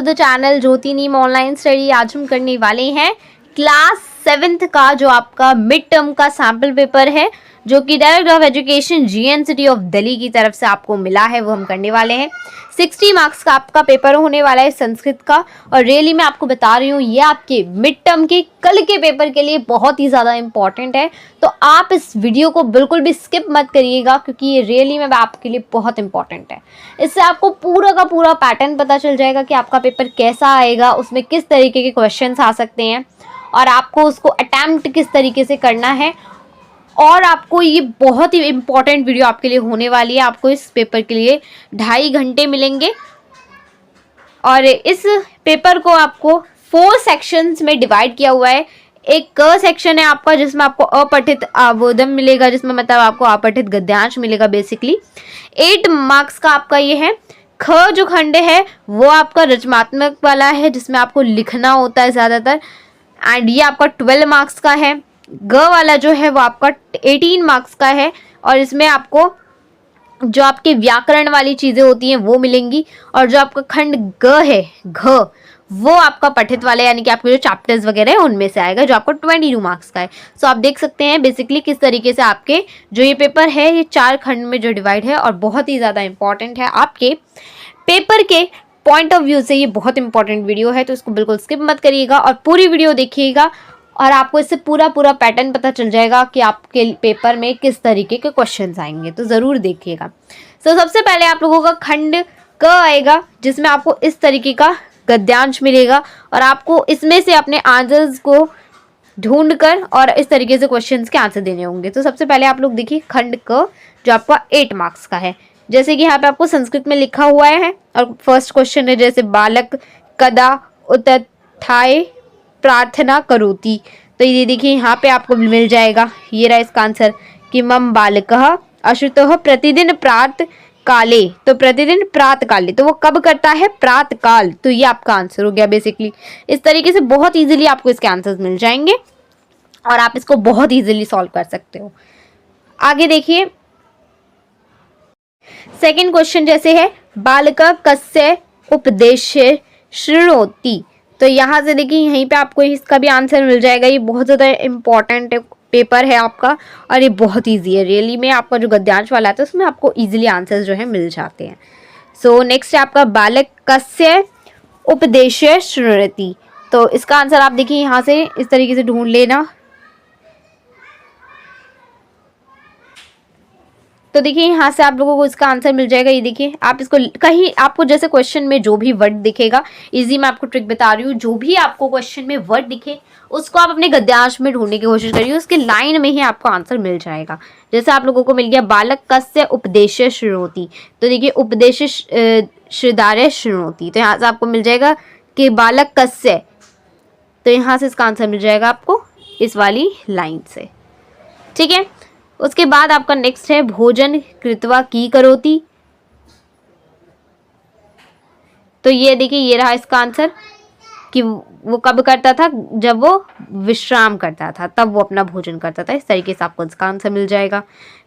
The channel Jyoti Neem online study. आज हम करने वाले हैं क्लास 7th का जो आपका मिड टर्म का सैम्पल पेपर है, जो कि director of education GNCT of Delhi की तरफ से आपको मिला है, वो हम करने वाले हैं। 60 मार्क्स का आपका पेपर होने वाला है संस्कृत का। और रियली मैं आपको बता रही हूँ, ये आपके मिड टर्म के कल के पेपर के लिए बहुत ही ज़्यादा इंपॉर्टेंट है। तो आप इस वीडियो को बिल्कुल भी स्किप मत करिएगा, क्योंकि ये रियली में आपके लिए बहुत इंपॉर्टेंट है। इससे आपको पूरा का पूरा पैटर्न पता चल जाएगा कि आपका पेपर कैसा आएगा, उसमें किस तरीके के क्वेश्चन आ सकते हैं और आपको उसको अटैम्प्ट किस तरीके से करना है। और आपको ये बहुत ही इम्पॉर्टेंट वीडियो आपके लिए होने वाली है। आपको इस पेपर के लिए 2.5 घंटे मिलेंगे और इस पेपर को आपको 4 सेक्शंस में डिवाइड किया हुआ है। एक क सेक्शन है आपका, जिसमें आपको अपठित अवोधम मिलेगा, जिसमें मतलब आपको अपठित गद्यांश मिलेगा। बेसिकली 8 मार्क्स का आपका ये है। ख जो खंड है वो आपका रचनात्मक वाला है, जिसमें आपको लिखना होता है ज़्यादातर, एंड ये आपका 12 मार्क्स का है। ग वाला जो है वो आपका 18 मार्क्स का है, और इसमें आपको जो आपके व्याकरण वाली चीज़ें होती हैं वो मिलेंगी। और जो आपका खंड ग है, घ, वो आपका पठित वाला, यानी कि आपके जो चैप्टर्स वगैरह है उनमें से आएगा, जो आपको 22 मार्क्स का है। सो आप देख सकते हैं बेसिकली किस तरीके से आपके जो ये पेपर है ये 4 खंड में जो डिवाइड है, और बहुत ही ज़्यादा इंपॉर्टेंट है आपके पेपर के पॉइंट ऑफ व्यू से। ये बहुत इंपॉर्टेंट वीडियो है, तो इसको बिल्कुल स्किप मत करिएगा और पूरी वीडियो देखिएगा, और आपको इससे पूरा पैटर्न पता चल जाएगा कि आपके पेपर में किस तरीके के क्वेश्चंस आएंगे। तो ज़रूर देखिएगा। तो सबसे पहले आप लोगों का खंड क आएगा, जिसमें आपको इस तरीके का गद्यांश मिलेगा, और आपको इसमें से अपने आंसर्स को ढूंढकर और इस तरीके से क्वेश्चंस के आंसर देने होंगे। तो सबसे पहले आप लोग देखिए खंड क, जो आपका 8 मार्क्स का है। जैसे कि यहाँ पे आपको संस्कृत में लिखा हुआ है, और फर्स्ट क्वेश्चन है जैसे बालक कदा उत्थाय प्रार्थना करोति। तो ये देखिए यहाँ पे आपको मिल जाएगा, ये रहा इसका आंसर कि मम बालकः अशुतः प्रतिदिन प्रात काले। तो प्रतिदिन प्रात काले, तो वो कब करता है? प्रात काल। तो ये आपका आंसर हो गया। बेसिकली इस तरीके से बहुत इजीली आपको इसके आंसर्स मिल जाएंगे और आप इसको बहुत इजीली सॉल्व कर सकते हो। आगे देखिए सेकेंड क्वेश्चन जैसे है बालका कस्य उपदेश्य शृणोति। तो यहाँ से देखिए यहीं पे आपको इसका भी आंसर मिल जाएगा। ये बहुत ज़्यादा इम्पॉर्टेंट पेपर है आपका, और ये बहुत इजी है रियली में। आपका जो गद्यांश वाला आता है उसमें आपको इजीली आंसर्स जो है मिल जाते हैं। सो नेक्स्ट है आपका बालक कस्य उपदेश्य शृणोति। तो इसका आंसर आप देखिए यहाँ से इस तरीके से ढूंढ लेना। तो देखिए यहाँ से आप लोगों को इसका आंसर मिल जाएगा। ये देखिए आप इसको कहीं आपको जैसे क्वेश्चन में जो भी वर्ड दिखेगा, इजी मैं आपको ट्रिक बता रही हूँ, जो भी आपको क्वेश्चन में वर्ड दिखे उसको आप अपने गद्यांश में ढूंढने की कोशिश करिए, उसके लाइन में ही आपको आंसर मिल जाएगा। जैसे आप लोगों को मिल गया बालक कस्य उपदेश्य शृणोति। तो देखिए उपदेश्य श्रीदार्य शृणोति, तो यहाँ से आपको मिल जाएगा कि बालक कस्य। तो यहाँ से इसका आंसर मिल जाएगा आपको इस वाली लाइन से। ठीक है, उसके बाद आपका नेक्स्ट है भोजन कृत्वा की करोति। तो ये देखिए ये रहा इसका आंसर कि वो कब करता था? जब वो विश्राम करता था, तब वो अपना भोजन करता था। इस तरीके से आपको इसका आंसर मिल जाएगा।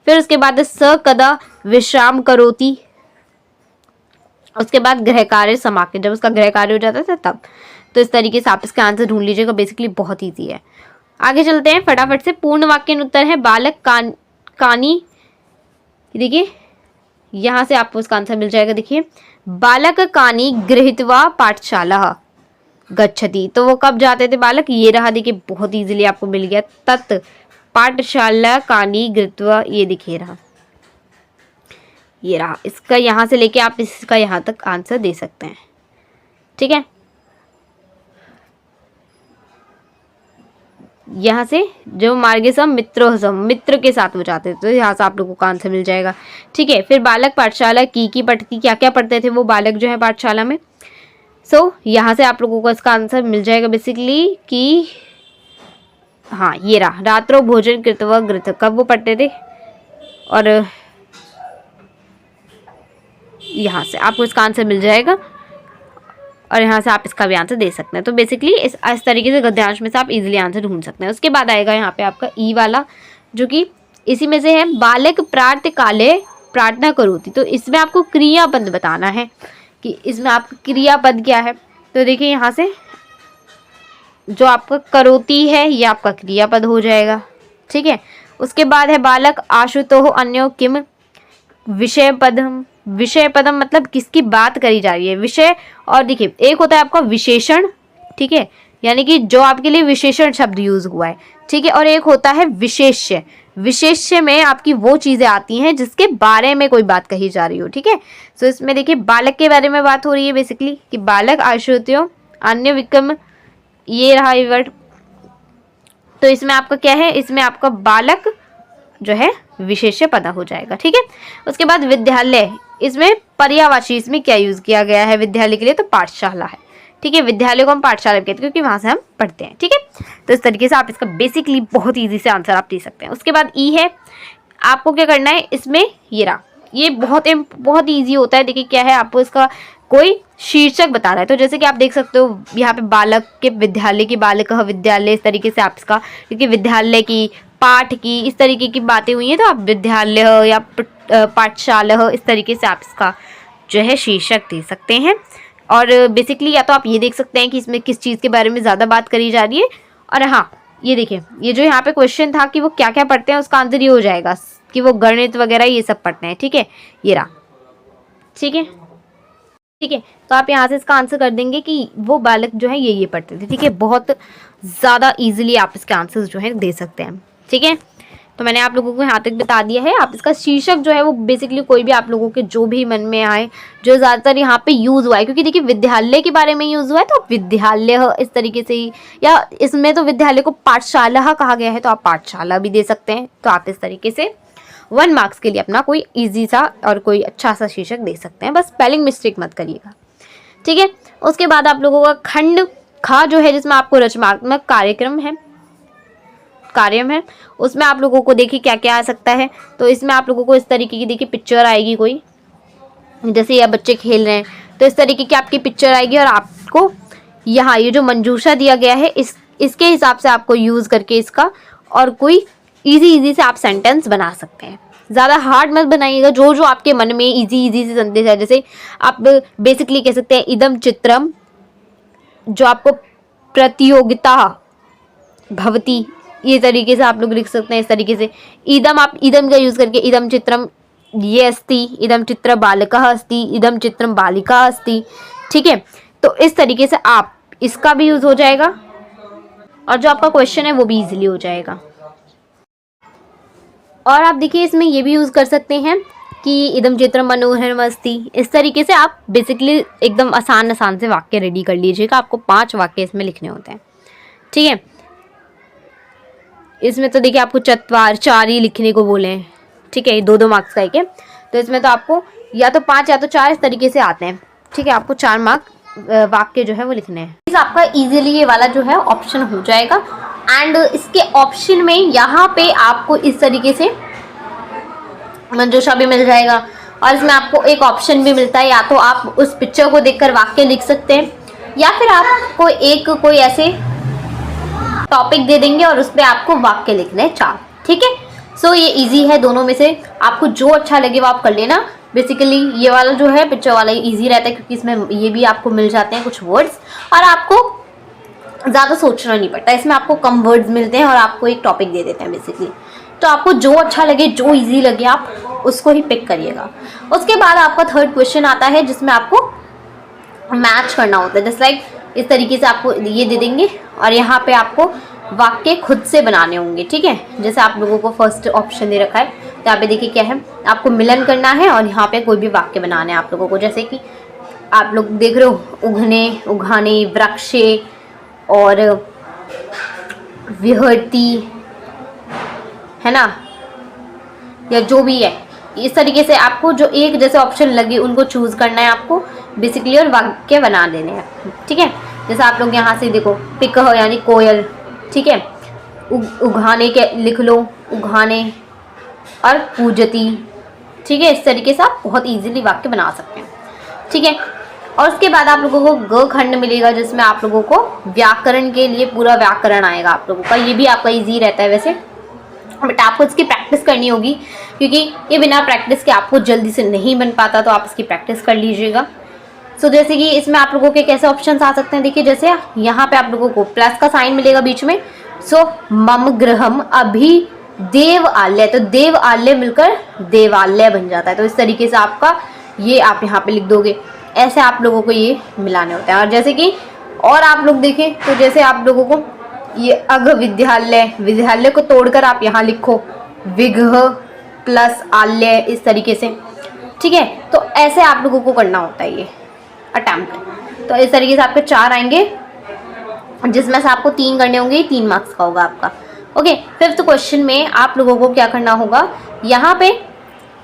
फिर उसके बाद स कदा विश्राम करोति। उसके बाद गृह कार्य समाप्त, जब उसका गृह कार्य हो जाता था तब। तो इस तरीके से आप इसका आंसर ढूंढ लीजिएगा। बेसिकली बहुत ईजी है। आगे चलते हैं फटाफट से। पूर्ण वाक्य उत्तर है बालक कानी। देखिए यहाँ से आपको इसका आंसर मिल जाएगा। देखिए बालक कानी गृहीत्वा पाठशाला गच्छति। तो वो कब जाते थे बालक? ये रहा, देखिए बहुत इजीली आपको मिल गया। तत् पाठशाला कानी गृहीत्वा, ये देखिए रहा, ये रहा। इसका यहाँ से लेके आप इसका यहाँ तक आंसर दे सकते हैं। ठीक है, यहाँ से जो मार्गेसम मित्रोसम, मित्र के साथ हो जाते थे, तो यहाँ से आप लोगों को आंसर मिल जाएगा। ठीक है, फिर बालक पाठशाला की पढ़ती, क्या क्या पढ़ते थे वो बालक जो है पाठशाला में। सो यहाँ से आप लोगों को इसका आंसर मिल जाएगा बेसिकली कि हाँ ये रहा, रात्रो भोजन कृत्वा गृहीत, कब वो पढ़ते थे। और यहाँ से आपको इसका आंसर मिल जाएगा, और यहाँ से आप इसका भी आंसर दे सकते हैं। तो बेसिकली इस तरीके से गद्यांश में से आप इजीली आंसर ढूंढ सकते हैं। उसके बाद आएगा यहाँ पे आपका ई वाला, जो कि इसी में से है बालक प्रातः काले प्रार्थना करोति। तो इसमें आपको क्रियापद बताना है कि इसमें आपका क्रियापद क्या है। तो देखिए यहाँ से जो आपका करोति है ये आपका क्रियापद हो जाएगा। ठीक है, उसके बाद है बालक आशुतोः अन्यो किम विषय पदम। विषय पदम मतलब किसकी बात करी जा रही है, विषय। और देखिए एक होता है आपका विशेषण, ठीक है, यानी कि जो आपके लिए विशेषण शब्द यूज हुआ है, ठीक है, और एक होता है विशेष्य। विशेष्य में आपकी वो चीजें आती हैं जिसके बारे में कोई बात कही जा रही हो। ठीक है, सो इसमें देखिए बालक के बारे में बात हो रही है बेसिकली कि बालक आश्रित्यो अन्य विक्रम, ये रहा ये वर्ड। तो इसमें आपका क्या है, इसमें आपका बालक जो है विशेष्य पद हो जाएगा। ठीक है, उसके बाद विद्यालय, इसमें पर्यायवाची, इसमें क्या यूज किया गया है विद्यालय के लिए, तो पाठशाला है। ठीक है, विद्यालय को हम पाठशाला कहते हैं क्योंकि वहां से हम पढ़ते हैं। ठीक है, तो इस तरीके से आप इसका बेसिकली बहुत इजी से आंसर आप दे सकते हैं। उसके बाद ई है, आपको क्या करना है, इसमें ये रहा, ये बहुत ईजी होता है। देखिए क्या है, आपको इसका कोई शीर्षक बता रहा है, तो जैसे कि आप देख सकते हो यहाँ पे बालक के विद्यालय की, बालक विद्यालय, इस तरीके से आप इसका, क्योंकि विद्यालय की, पाठ की, इस तरीके की बातें हुई हैं, तो आप विद्यालय या पाठशाला, इस तरीके से आप इसका जो है शीर्षक दे सकते हैं। और बेसिकली या तो आप ये देख सकते हैं कि इसमें किस चीज़ के बारे में ज़्यादा बात करी जा रही है। और हाँ, ये देखिए, ये जो यहाँ पे क्वेश्चन था कि वो क्या क्या पढ़ते हैं, उसका आंसर ये हो जाएगा कि वो गणित वगैरह ये सब पढ़ते हैं। ठीक है, ये रहा। ठीक है, ठीक है, तो आप यहाँ से इसका आंसर कर देंगे कि वो बालक जो है ये पढ़ते थे। ठीक है, बहुत ज़्यादा इजीली आप इसके आंसर्स जो है दे सकते हैं। ठीक है, तो मैंने आप लोगों को यहाँ तक बता दिया है। आप इसका शीर्षक जो है वो बेसिकली कोई भी आप लोगों के जो भी मन में आए, जो ज़्यादातर यहाँ पे यूज़ हुआ है, क्योंकि देखिए विद्यालय के बारे में यूज़ हुआ है, तो आप विद्यालय इस तरीके से ही, या इसमें तो विद्यालय को पाठशाला कहा गया है, तो आप पाठशाला भी दे सकते हैं। तो आप इस तरीके से 1 मार्क्स के लिए अपना कोई ईजी सा और कोई अच्छा सा शीर्षक दे सकते हैं, बस स्पेलिंग मिस्टेक मत करिएगा। ठीक है, उसके बाद आप लोगों का खंड खा जो है, जिसमें आपको रचनात्मक कार्यक्रम है, उसमें आप लोगों को देखिए क्या क्या आ सकता है। तो इसमें आप लोगों को इस तरीके की देखिए पिक्चर आएगी कोई, जैसे ये बच्चे खेल रहे हैं, तो इस तरीके की आपकी पिक्चर आएगी, और आपको यहाँ ये जो मंजूषा दिया गया है इसके हिसाब से आपको यूज़ करके इसका और कोई इजी से आप सेंटेंस बना सकते हैं। ज़्यादा हार्ड मत बनाइएगा, जो जो आपके मन में इजी से संदेश है। जैसे आप बेसिकली कह सकते हैं इदम चित्रम, जो आपको प्रतियोगिता भवती, ये तरीके से आप लोग लिख सकते हैं। इस तरीके से इदम, आप इदम का यूज़ करके इदम चित्रम ये अस्ति, इदम चित्र बालकः अस्ति, इदम चित्रम बालिका अस्ति। ठीक है, तो इस तरीके से आप इसका भी यूज़ हो जाएगा, और जो आपका क्वेश्चन है वो भी इजीली हो जाएगा। और आप देखिए इसमें ये भी यूज़ कर सकते हैं कि इदम चित्रम मनोहरम अस्ति। इस तरीके से आप बेसिकली एकदम आसान से वाक्य रेडी कर लीजिएगा। आपको 5 वाक्य इसमें लिखने होते हैं। ठीक है, इसमें तो देखिए आपको 4 ही लिखने को बोले हैं। ठीक है, 2 मार्क्स का एक है, तो इसमें तो आपको या तो 5 या तो 4 इस तरीके से आते हैं। ठीक है, आपको 4 वाक्य जो है वो लिखने हैं। आपका इजीली ये वाला जो है ऑप्शन हो जाएगा। एंड इसके ऑप्शन में यहाँ पे आपको इस तरीके से मंजूषा भी मिल जाएगा, और इसमें आपको एक ऑप्शन भी मिलता है, या तो आप उस पिक्चर को देखकर वाक्य लिख सकते हैं, या फिर आपको कोई ऐसे टॉपिक दे देंगे और उस पर आपको वाक्य लिखने हैं 4। ठीक है, सो ये इजी है, दोनों में से आपको जो अच्छा लगे वो आप कर लेना। बेसिकली ये वाला जो है पिक्चर वाला इजी रहता है, क्योंकि इसमें ये भी आपको मिल जाते हैं कुछ वर्ड्स, और आपको ज़्यादा सोचना नहीं पड़ता। इसमें आपको कम वर्ड्स मिलते हैं और आपको एक टॉपिक दे देते हैं बेसिकली। तो आपको जो अच्छा लगे, जो इजी लगे, आप उसको ही पिक करिएगा। उसके बाद आपका 3rd क्वेश्चन आता है, जिसमें आपको मैच करना होता है। जस्ट लाइक इस तरीके से आपको ये दे देंगे, और यहाँ पे आपको वाक्य खुद से बनाने होंगे। ठीक है, जैसे आप लोगों को फर्स्ट ऑप्शन दे रखा है, तो यहाँ पे देखिए क्या है, आपको मिलन करना है और यहाँ पे कोई भी वाक्य बनाने हैं आप लोगों को। जैसे कि आप लोग देख रहे हो, उघने, उघाने, वृक्षे और विहरती, है ना, या जो भी है, इस तरीके से आपको जो एक जैसे ऑप्शन लगे उनको चूज करना है आपको बेसिकली, और वाक्य बना देने हैं। ठीक है, जैसे आप लोग यहाँ से देखो पिक यानी कोयल, ठीक है, उघाने के लिख लो, उघाने और पूजती। ठीक है, इस तरीके से आप बहुत इजीली वाक्य बना सकते हैं। ठीक है, और उसके बाद आप लोगों को ग खंड मिलेगा, जिसमें आप लोगों को व्याकरण के लिए पूरा व्याकरण आएगा आप लोगों का। ये भी आपका इजी रहता है वैसे, बट आपको इसकी प्रैक्टिस करनी होगी, क्योंकि ये बिना प्रैक्टिस के आपको जल्दी से नहीं बन पाता, तो आप इसकी प्रैक्टिस कर लीजिएगा। सो जैसे कि इसमें आप लोगों के कैसे ऑप्शन आ सकते हैं, देखिए जैसे यहाँ पे आप लोगों को प्लस का साइन मिलेगा बीच में। सो मम गृहम अभी देव आल्य, तो देव आल्य मिलकर देवालय बन जाता है। तो इस तरीके से आपका ये आप यहाँ पे लिख दोगे। ऐसे आप लोगों को ये मिलाने होते हैं। और जैसे कि और आप लोग देखें तो जैसे आप लोगों को ये अघ विद्यालय, विद्यालय को तोड़कर आप यहाँ लिखो विघ प्लस आल्य, इस तरीके से, ठीक है। तो ऐसे आप लोगों को करना होता है ये अटेम्प्ट। तो इस तरीके से आपके 4 आएंगे, जिसमें से आपको 3 करने होंगे, 3 मार्क्स का होगा आपका। ओके, 5th क्वेश्चन में आप लोगों को क्या करना होगा, यहाँ पे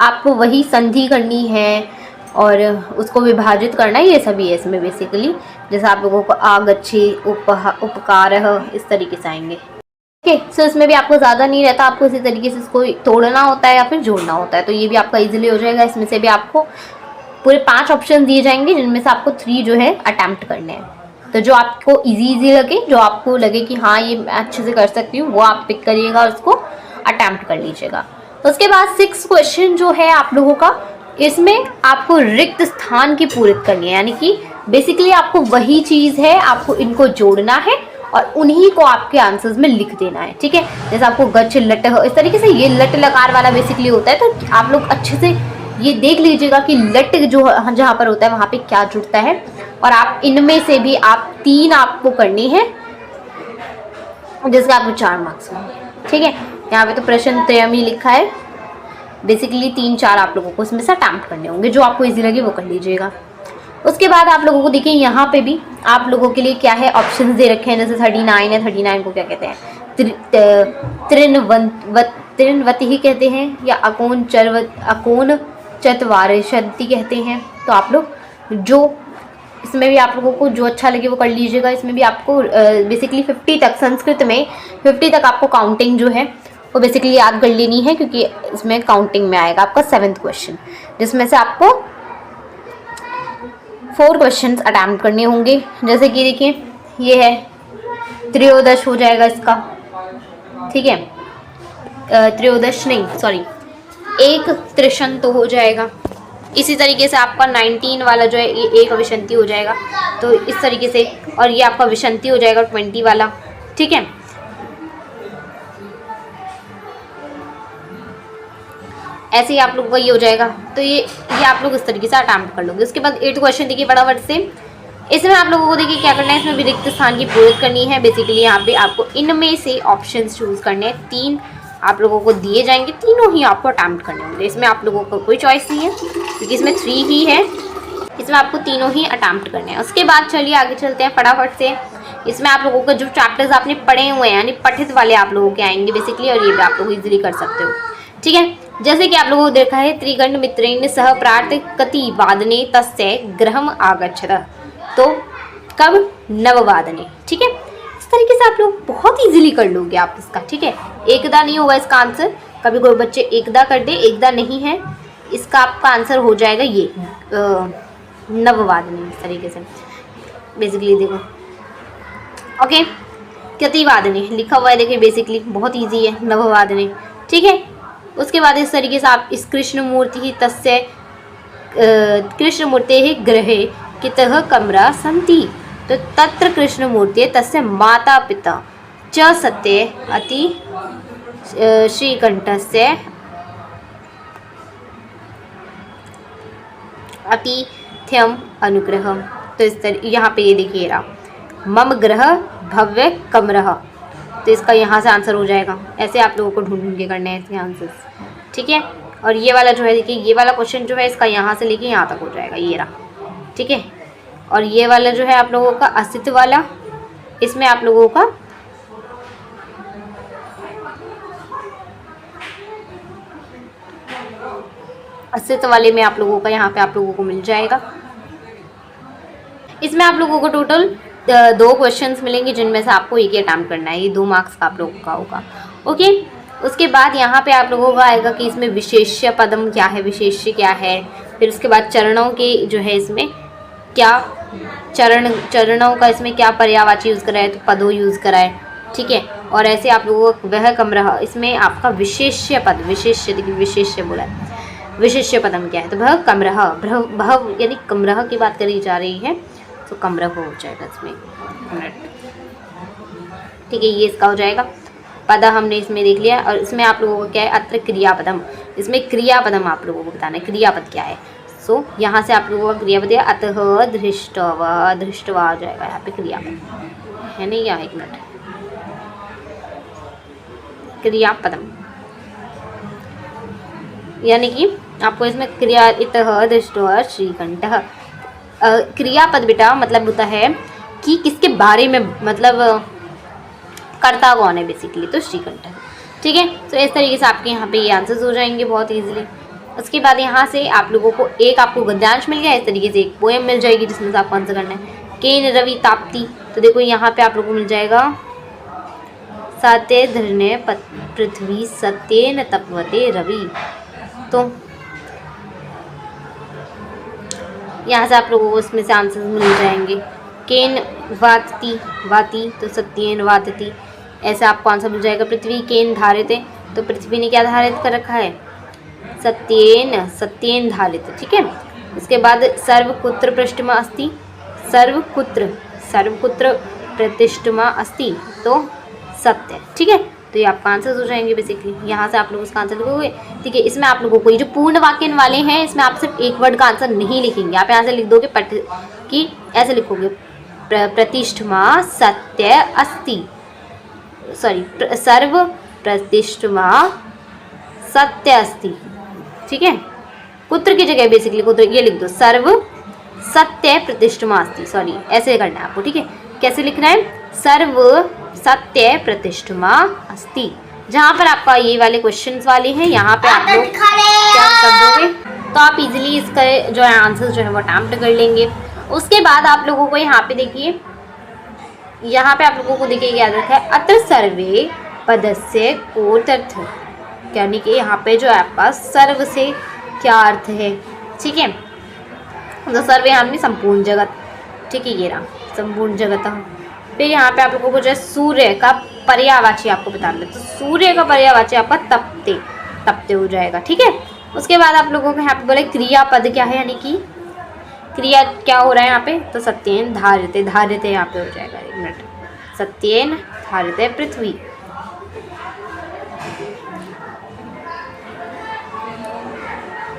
आपको वही संधि करनी है और उसको विभाजित करना है, ये सभी है इसमें बेसिकली। जैसे आप लोगों को आगच्छे, उपकार, इस तरीके से आएंगे। ओके, सो इसमें भी आपको ज़्यादा नहीं रहता, आपको इसी तरीके से इसको तोड़ना होता है या फिर जोड़ना होता है। तो ये भी आपका इजीली हो जाएगा। इसमें से भी आपको पूरे 5 ऑप्शन दिए जाएंगे, जिनमें से आपको 3 जो है अटेम्प्ट करने हैं। तो जो आपको इजी लगे, जो आपको लगे कि हाँ ये मैं अच्छे से कर सकती हूँ, वो आप पिक करिएगा और उसको अटेम्प्ट कर लीजिएगा। तो उसके बाद 6th क्वेश्चन जो है आप लोगों का, इसमें आपको रिक्त स्थान की पूरित करनी है, यानी कि बेसिकली आपको वही चीज़ है, आपको इनको जोड़ना है और उन्हीं को आपके आंसर्स में लिख देना है, ठीक है। जैसे आपको गच्छ लट, इस तरीके से ये लट लकार वाला बेसिकली होता है। तो आप लोग अच्छे से ये देख लीजिएगा कि लट जो जहाँ पर होता है वहाँ पे क्या जुड़ता है, और आप इनमें से भी आप 3 आपको करनी है, जिसका आपको 4 मार्क्स होंगे, ठीक है। यहाँ पे तो प्रश्न त्रयमी लिखा है, बेसिकली 3-4 आप लोगों को इसमें से अटेम्प्ट करने होंगे, जो आपको इजी लगे वो कर लीजिएगा। उसके बाद आप लोगों को देखिए यहाँ पे भी आप लोगों के लिए क्या है, ऑप्शंस दे रखे हैं। जैसे 39 है, 39 को क्या कहते हैं, त्रिनवती ही कहते हैं, या अकोन चतवारिशति कहते हैं। तो आप लोग जो इसमें भी आप लोगों को जो अच्छा लगे वो कर लीजिएगा। इसमें भी आपको बेसिकली 50 तक, संस्कृत में 50 तक आपको काउंटिंग जो है वो बेसिकली याद कर लेनी है, क्योंकि इसमें काउंटिंग में आएगा आपका 7th क्वेश्चन, जिसमें से आपको 4 क्वेश्चंस अटेम्प्ट करने होंगे। जैसे कि देखिए ये है त्रयोदश हो जाएगा इसका, ठीक है। त्रयोदश नहीं, सॉरी, एक त्रिशंत हो जाएगा। इसी तरीके से आपका 19 वाला जो है ये एक विशंति हो जाएगा, तो इस तरीके से, और ये आपका विशंति हो जाएगा 20 वाला, ठीक है। ऐसे ही आप लोगों का ये हो जाएगा। तो ये आप लोग इस तरीके से अटेम्प्ट कर लोगे। उसके बाद 8th क्वेश्चन देखिए फटाफट से। इसमें आप लोगों को देखिए क्या करना है, इसमें भी रिक्त स्थान की पूरित करनी है। बेसिकली यहाँ पे आपको इनमें से ऑप्शंस चूज करने हैं। 3 आप लोगों को दिए जाएंगे, तीनों ही आपको अटेम्प्ट करने होंगे। इसमें आप लोगों को कोई चॉइस नहीं है, क्योंकि इसमें 3 ही है, इसमें आपको तीनों ही अटेम्प्ट करने हैं। उसके बाद चलिए आगे चलते हैं फटाफट से। इसमें आप लोगों को जो चैप्टर्स आपने पढ़े हुए हैं, यानी पठित वाले आप लोगों के आएंगे बेसिकली, और ये भी आप लोग इजीली कर सकते हो, ठीक है। जैसे कि आप लोगों को देखा है, त्रिगण मित्रेण सह प्रार्थ कति वादने तस्य गृहम आगच्छत, तो कब, 9 वादने, ठीक है। इस तरीके से आप लोग बहुत इजीली कर लोगे आप इसका, ठीक है। एकदा नहीं होगा इसका आंसर, कभी कोई बच्चे एकदा कर दे, एकदा नहीं है, इसका आपका आंसर हो जाएगा ये 9 वादने, इस तरीके से बेसिकली देखो, ओके। कति वादने लिखा हुआ है, देखिए बेसिकली बहुत इजी है, 9 वादने, ठीक है। उसके बाद इस तरीके से आप इस कृष्णमूर्ति ही तस्य कृष्णमूर्ते ही गृहे कितः कमरा सन्ति, तो तत्र कृष्णमूर्ति तस्य माता पिता च सत्य अति श्रीकंठस्य अतिथ्यम अनुग्रह। तो इस तरह यहाँ पे ये देखिए रहा, मम ग्रह भव्य कमरह, तो इसका यहाँ से आंसर हो जाएगा। ऐसे आप लोगों को ढूंढ के करने हैं इसके आंसर्स, ठीक है। और ये वाला जो है देखिए, ये वाला क्वेश्चन जो है इसका यहाँ से लेके यहाँ तक हो जाएगा, ये रहा, ठीक है। और ये वाला जो है आप लोगों का अस्तित्व वाला, इसमें आप लोगों का अस्तित्व वाले में आप लोगों का यहाँ पे आप लोगों को मिल जाएगा। इसमें आप लोगों को टोटल 2 क्वेश्चंस मिलेंगे, जिनमें से आपको एक ही अटेम्प्ट करना है। ये 2 मार्क्स का आप लोगों का होगा, ओके। उसके बाद यहाँ पे आप लोगों का आएगा कि इसमें विशेष्य पदम क्या है, विशेष्य क्या है। फिर उसके बाद चरणों के जो है इसमें क्या चरणों का इसमें क्या पर्यायवाची यूज़ करा है, तो पदों यूज़ करा है, ठीक है। और ऐसे आप लोगों को वह कमरा, इसमें आपका विशेष्य पद, विशेष्य देखिए विशेष्य बोला है, विशिष्य पदम क्या है, तो भह कमरह, भव यानी कमरह की बात करी जा रही है, तो कमरह हो जाएगा इसमें। ठीक है, ये इसका हो जाएगा। पद हमने इसमें देख लिया, और इसमें आप लोगों को क्या है, अत्र क्रियापदम, इसमें क्रियापदम आप लोगों को बताना है क्रियापद क्या है। सो यहाँ से आप लोगों का क्रियापद है अतः धृष्टवा, धृष्टवा आ जाएगा यहाँ पे क्रियापद है नहीं, यहाँ एक मिनट, क्रियापदम यानी कि आपको इसमें क्रिया इतः दृष्टवा श्रीकंठः, क्रियापद बेटा मतलब होता है कि किसके बारे में, मतलब कर्ता कौन है बेसिकली, तो श्रीकंठ। ठीक है, तो इस तरीके से आपके यहाँ पे ये आंसर्स हो जाएंगे बहुत इजीली। उसके बाद यहाँ से आप लोगों को एक आपको गद्यांश मिल गया, इस तरीके से एक पोएम मिल जाएगी जिसमें से आपको आंसर करना है। केन रवि ताप्ती, तो देखो यहाँ पे आप लोगों को मिल जाएगा सत्य धरने पृथ्वी सत्येन तपवते रवि, तो यहाँ से आप लोगों को इसमें से आंसर मिल जाएंगे। केन वातती, वाती तो सत्येन वातती, ऐसे आपको आंसर मिल जाएगा। पृथ्वी केन धारित, तो पृथ्वी ने क्या धारित कर रखा है, सत्येन, सत्येन धारित। ठीक है, उसके बाद सर्वकुत्र पृष्ठमा अस्ति, सर्वकुत्र, सर्वकुत्र प्रतिष्ठमा अस्ति, तो सत्य। ठीक है, तो ये आपका आंसर हो जाएंगे बेसिकली। यहाँ से आप लोग उसका आंसर लिखोगे। ठीक है, इसमें आप लोगों को ये जो पूर्ण वाक्य वाले हैं इसमें आप सिर्फ एक वर्ड का आंसर नहीं लिखेंगे, आप यहाँ से लिख दोगे पट कि ऐसे लिखोगे प्रतिष्ठमा सत्य अस्ति, सॉरी सर्व प्रतिष्ठमा सत्य अस्ति। ठीक है, कुत्र की जगह बेसिकली कुत्र ये लिख दो, सर्व सत्य प्रतिष्ठमा अस्ति, सॉरी ऐसे करना है आपको। ठीक है, कैसे लिखना है, सर्व सत्य प्रतिष्ठमा अस्ति। जहाँ पर आपका ये वाले क्वेश्चंस वाले हैं यहाँ पे आप लोग क्या कर दोगे, तो आप इजीली इसका जो है आंसर जो है वो अटेम्प्ट कर लेंगे। उसके बाद आप लोगों को यहाँ पे देखिए, यहाँ पे आप लोगों को देखिए याद रखा है अत्र सर्वे पदस्य कोऽर्थ, यानी कि यहाँ पे जो है आपका सर्व से क्या अर्थ है। ठीक है, तो सर्वे हमने संपूर्ण जगत, ठीक है ये रहा संपूर्ण जगत। फिर यहाँ पे आप लोगों को जो है सूर्य का पर्यायवाची आपको बताना है, तो सूर्य का पर्यायवाची आपका तपते, तपते हो जाएगा। ठीक है, उसके बाद आप लोगों को यहाँ पे बोले क्रियापद क्या है, यानी कि क्रिया क्या हो रहा है यहाँ पे, तो सत्येन धारिते, धारिते यहाँ पे हो जाएगा, एक मिनट, सत्येन धारिते पृथ्वी।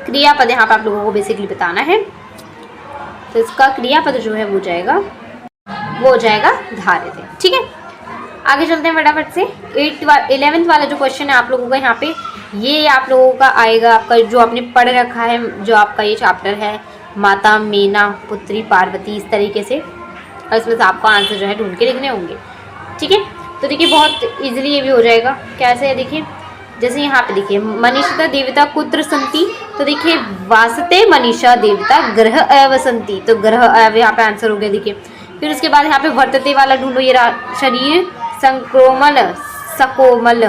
क्रियापद यहाँ पे आप लोगों को बेसिकली बताना है, तो इसका क्रियापद जो है वो जाएगा, वो हो जाएगा धारिते। ठीक है, आगे चलते हैं फटाफट से। 11th वाला जो क्वेश्चन है आप लोगों का यहाँ पे, ये आप लोगों का आएगा आपका जो आपने पढ़ रखा है, जो आपका ये चैप्टर है माता मीना पुत्री पार्वती, इस तरीके से, और इसमें से आपको आंसर जो है ढूंढ के लिखने होंगे। ठीक है, तो देखिए बहुत इजीली ये भी हो जाएगा। कैसे है देखिए, जैसे यहाँ पे देखिए मनीषा देवता कुत्र संति, तो देखिए वासते मनीषा देवता ग्रह एव संति, तो ग्रह एव यहाँ पे आंसर हो गया। देखिए फिर उसके बाद यहाँ पे वर्तते वाला ढूंढो, ये शरीर संक्रोमल सकोमल,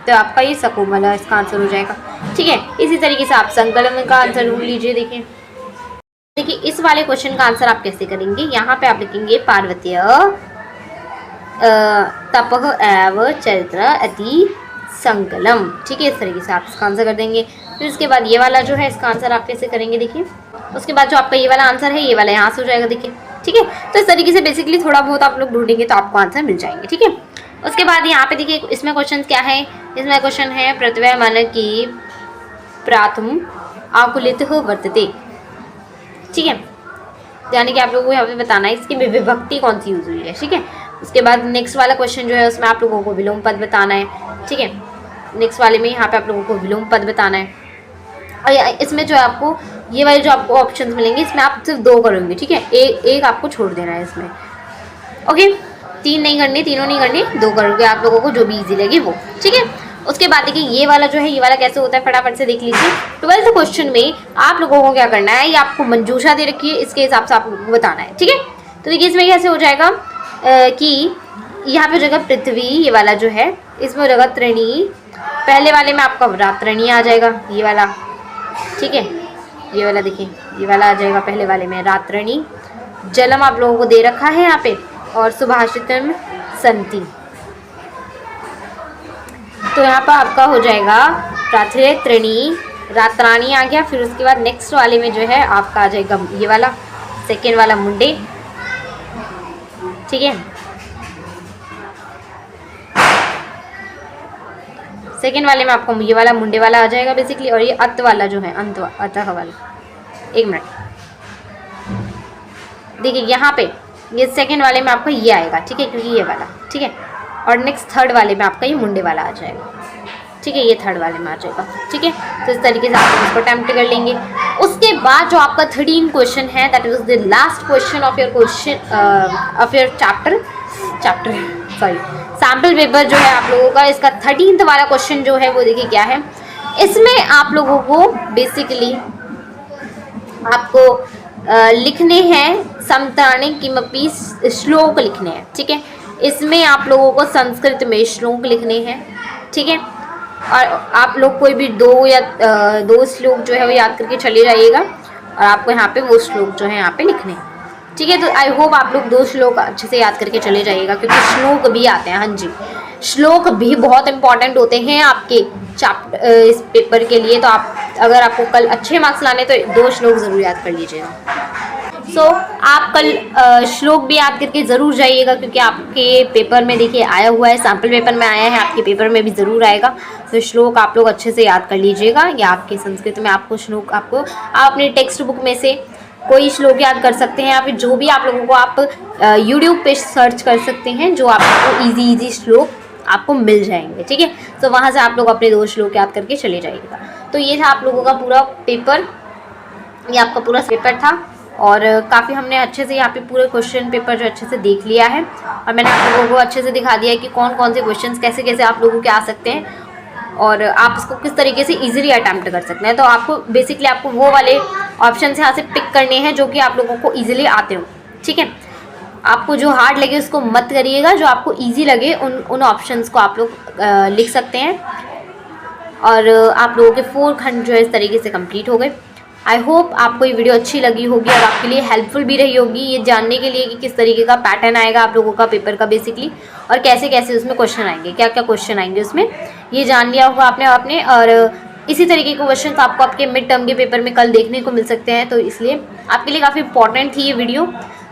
तो आपका ये सकोमल है, इसका आंसर हो जाएगा। ठीक है, इसी तरीके से आप संकलन का आंसर ढूंढ लीजिए। देखिए इस वाले क्वेश्चन का आंसर आप कैसे करेंगे, यहाँ पे आप लिखेंगे पार्वतीय तपह एव चरित्र अति संकलम। ठीक है, इस तरीके से आप इसका आंसर कर देंगे। फिर उसके बाद ये वाला जो है इसका आंसर आप कैसे करेंगे, देखिए उसके बाद जो आपका ये वाला आंसर है ये वाला यहाँ से हो जाएगा। देखिए ठीक है, तो इस तरीके से बेसिकली थोड़ा बहुत आप लोग ढूंढेंगे तो आपको आंसर मिल जाएंगे। ठीक है, उसके बाद यहाँ पे देखिए इसमें क्वेश्चन क्या है, इसमें क्वेश्चन है प्रत्यय मन की प्राथम आकुलित हो वर्तते। ठीक है, यानी कि आप लोगों को यहाँ पे बताना है इसकी विभक्ति कौन सी यूज हुई है। ठीक है, उसके बाद नेक्स्ट वाला क्वेश्चन जो है उसमें आप लोगों को विलोम पद बताना है। ठीक है, नेक्स्ट वाले में यहाँ पे आप लोगों को विलोम पद बताना है, और इसमें जो है आपको ये वाले जो आपको ऑप्शंस मिलेंगे इसमें आप सिर्फ 2 करोगे। ठीक है, एक आपको छोड़ देना है इसमें। ओके, 3 नहीं करनी, तीनों नहीं करनी, 2 करोगे आप लोगों को जो भी इजी लगे वो। ठीक है, उसके बाद देखिए ये वाला जो है ये वाला कैसे होता है फटाफट से देख लीजिए। 12th क्वेश्चन में आप लोगों को क्या करना है, ये आपको मंजूषा दे रखी है, इसके हिसाब से आप लोगों को बताना है। ठीक है, तो देखिए इसमें कैसे हो जाएगा कि यहाँ पे जगह पृथ्वी, ये वाला जो है इसमें जगह त्रिणी, पहले वाले में आपका रात्रिणी आ जाएगा ये वाला। ठीक है, ये वाला देखिए ये वाला आ जाएगा पहले वाले में रात्रिणी। जलम आप लोगों को दे रखा है यहाँ पे, और सुभाषितम संति, तो यहाँ पर आपका हो जाएगा प्राथ्रे त्रिणी रातरानी आ गया। फिर उसके बाद नेक्स्ट वाले में जो है आपका आ जाएगा ये वाला सेकेंड वाला मुंडे, ठीक है। सेकेंड वाले में आपको ये वाला मुंडे वाला आ जाएगा बेसिकली, और ये अत वाला जो है अत वाला, एक मिनट देखिए यहाँ पे ये सेकेंड वाले में आपका ये आएगा, ठीक है, क्योंकि ये वाला, ठीक है। और नेक्स्ट थर्ड वाले में आपका ये मुंडे वाला आ जाएगा, ठीक है, ये थर्ड वाले में आ जाएगा, ठीक है। तो इस तरीके से आप इसको अटेम्प्ट कर लेंगे। उसके बाद जो आपका 13 क्वेश्चन है, that is the last question of your chapter sorry sample paper जो है आप लोगों का, इसका 13th वाला क्वेश्चन जो है वो देखिए क्या है। इसमें आप लोगों को बेसिकली आपको लिखने हैं समताने किमपि श्लोक लिखने हैं, ठीक है। इसमें आप लोगों को संस्कृत में श्लोक लिखने हैं, ठीक है। और आप लोग कोई भी दो श्लोक जो है वो याद करके चले जाइएगा, और आपको यहाँ पे वो श्लोक जो है यहाँ पे लिखने हैं, ठीक है। तो आई होप आप लोग 2 श्लोक अच्छे से याद करके चले जाइएगा, क्योंकि श्लोक भी आते हैं, हाँ जी, श्लोक भी बहुत इंपॉर्टेंट होते हैं आपके इस पेपर के लिए। तो आप अगर आपको कल अच्छे मार्क्स लाने तो 2 श्लोक ज़रूर याद कर लीजिएगा। सो आप कल श्लोक भी याद करके ज़रूर जाइएगा, क्योंकि आपके पेपर में देखिए आया हुआ है, सैम्पल पेपर में आया है, आपके पेपर में भी ज़रूर आएगा। तो श्लोक आप लोग अच्छे से याद कर लीजिएगा, या आपके संस्कृत में आपको श्लोक आप अपने टेक्स्ट बुक में से कोई श्लोक याद कर सकते हैं, या फिर जो भी आप लोगों को आप यूट्यूब पे सर्च कर सकते हैं, जो आपको इजी श्लोक आपको मिल जाएंगे, ठीक है। तो वहाँ से आप लोग अपने 2 श्लोक याद करके चले जाइएगा। तो ये था आप लोगों का पूरा पेपर, ये आपका पूरा पेपर था, और काफ़ी हमने अच्छे से यहाँ पे पूरे क्वेश्चन पेपर जो अच्छे से देख लिया है, और मैंने आप लोगों को अच्छे से दिखा दिया है कि कौन कौन से क्वेश्चंस कैसे कैसे आप लोगों के आ सकते हैं, और आप इसको किस तरीके से इजीली अटैम्प्ट कर सकते हैं। तो आपको बेसिकली आपको वो वाले ऑप्शन यहाँ से पिक करने हैं जो कि आप लोगों को ईजिली आते हो, ठीक है। आपको जो हार्ड लगे उसको मत करिएगा, जो आपको ईजी लगे उन ऑप्शंस को आप लोग लिख सकते हैं। और आप लोगों के 4 खंड जो है इस तरीके से कंप्लीट हो गए। आई होप आपको ये वीडियो अच्छी लगी होगी और आपके लिए हेल्पफुल भी रही होगी, ये जानने के लिए कि किस तरीके का पैटर्न आएगा आप लोगों का पेपर का बेसिकली, और कैसे कैसे उसमें क्वेश्चन आएंगे, क्या क्या क्वेश्चन आएंगे उसमें, ये जान लिया होगा आपने। और इसी तरीके के क्वेश्चन आपको आपके मिड टर्म के पेपर में कल देखने को मिल सकते हैं, तो इसलिए आपके लिए काफ़ी इंपॉर्टेंट थी ये वीडियो।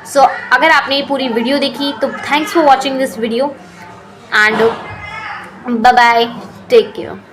सो अगर आपने ये पूरी वीडियो देखी तो thanks for watching this video, and bye bye, take care.